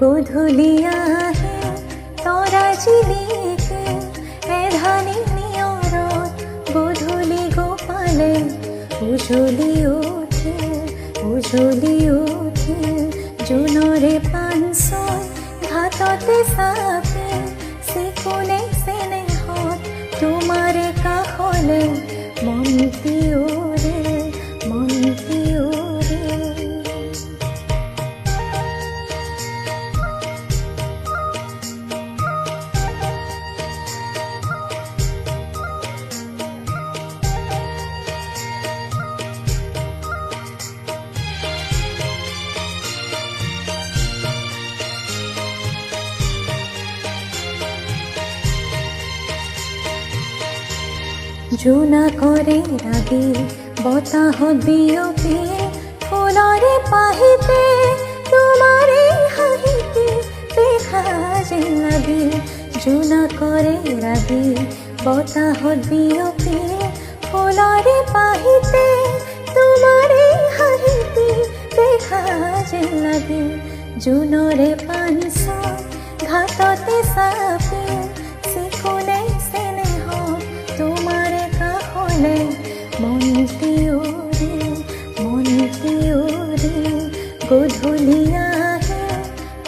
গধূলিয়া আহে তৰা জিলিকে এধানি নিয়ৰত গধূলি গোপালে উজলি উঠে জোনৰে পানচয় ঘাটতে চাপি চিকুনে চেনেহত তোমাৰে কাষলে মনটি ওৰে জোনা কৰে ৰাগি বতাহত বিয়পি ফুলৰে পাহিতে তোমাৰে হাঁহিতে দেখা যেন লাগি জোনা কৰে ৰাগি বতাহত বিয়পি ফুলৰে পাহিতে তোমাৰে হাঁহিতে দেখা যেন লাগি জোনৰে পানচয় ঘাটতে চাপি চিকুনে চেনেহত তোমাৰে কাষলে মনটি ওৰে গধূলিয়া আহে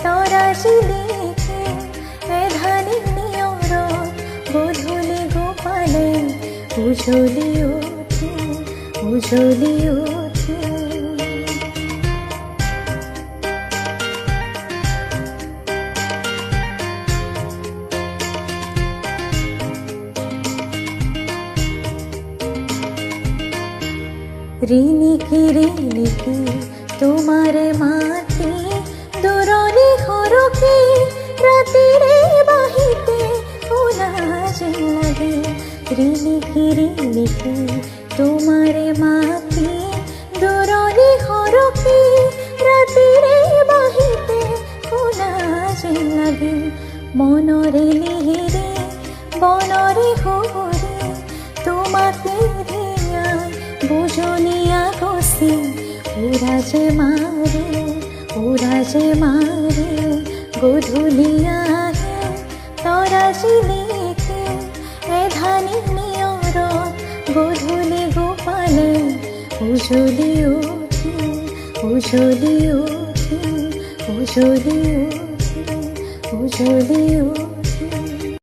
তৰা জিলিকে এধানি নিয়ৰত গধূলি গোপালে উজলি উঠে ঋণিকি তোমাৰে মাতি দূৰণি সৰকি ৰাতিৰে বাহিতে শুনা যেন লাগে ঋণিকি তোমাৰে মাতি দূৰণি সৰকি ৰাতিৰে বাহিতে শুনা যেন লাগে মনৰে লিহিৰি বনৰে সুৰি তোমাকে বুজনিয়া গছি উৰাজে মাৰে গধূলিয়া আহে তৰা জিলিকে এধানি নিয়ৰত গধূলি গোপালে উজলি উঠে